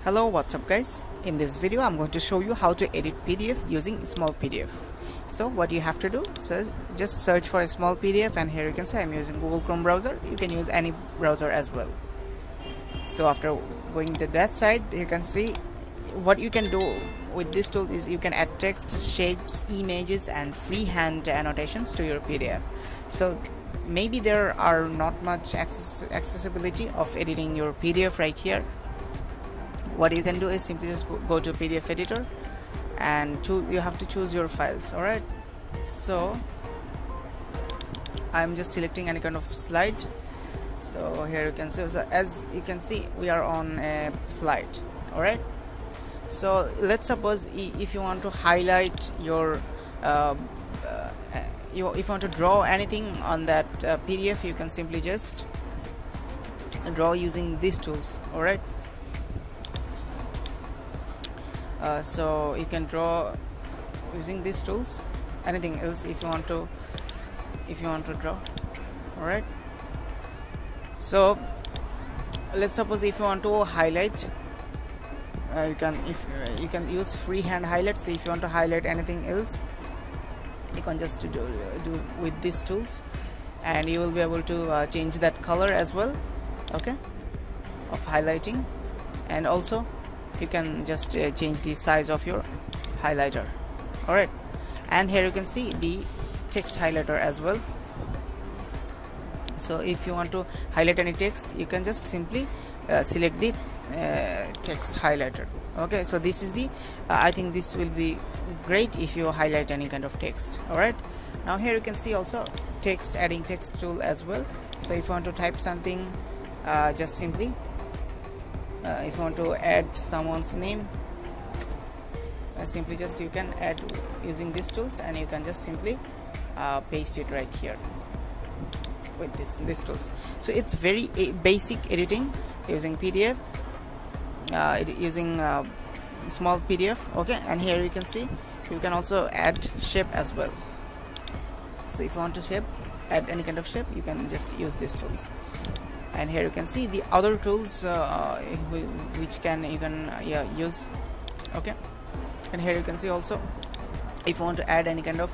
Hello, what's up guys? In this video I'm going to show you how to edit PDF using smallpdf. So what you have to do, so just search for a smallpdf, and here you can see I'm using Google Chrome browser. You can use any browser as well. So after going to that side, you can see what you can do with this tool is you can add text, shapes, images and freehand annotations to your PDF. So maybe there are not much accessibility of editing your PDF right here. What you can do is simply just go to PDF editor and you have to choose your files. Alright, so I'm just selecting any kind of slide. So here you can see, so as you can see we are on a slide. Alright, so let's suppose if you want to highlight your if you want to draw anything on that PDF, you can simply just draw using these tools. Alright, so you can draw using these tools, anything else if you want to draw. Alright, so let's suppose if you want to highlight, you can use freehand highlights. So if you want to highlight anything else, you can just do with these tools, and you will be able to change that color as well, okay, of highlighting. And also you can just change the size of your highlighter. Alright, and here you can see the text highlighter as well. So if you want to highlight any text, you can just simply select the text highlighter. Okay, so this is the I think this will be great if you highlight any kind of text. Alright, now here you can see also adding text tool as well. So if you want to type something, just simply if you want to add someone's name, simply just you can add using these tools, and you can just simply paste it right here with these tools. So it's very basic editing using PDF, using smallpdf. Okay, and here you can see you can also add shape as well. So if you want to add any kind of shape, you can just use these tools. And here you can see the other tools which you can use. Okay, and here you can see also if you want to add any kind of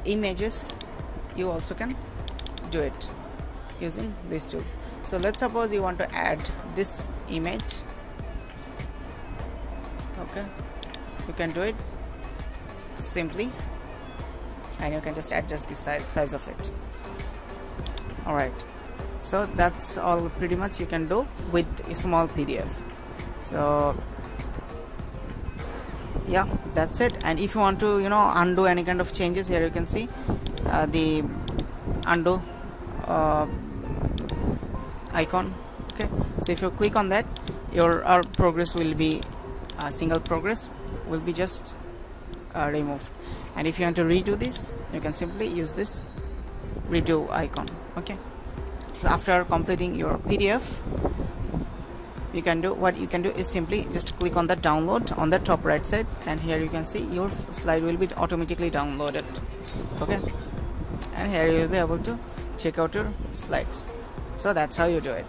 images, you also can do it using these tools. So let's suppose you want to add this image. Okay, you can do it simply, and you can just adjust the size of it. Alright, so that's all pretty much you can do with a smallpdf. So yeah, that's it. And if you want to undo any kind of changes, here you can see the undo icon. Okay, so if you click on that, our progress will be single progress will be just removed. And if you want to redo this, you can simply use this redo icon. Okay, so after completing your PDF, what you can do is simply just click on the download on the top right side, and here you can see your slide will be automatically downloaded. Okay, and here you will be able to check out your slides. So that's how you do it.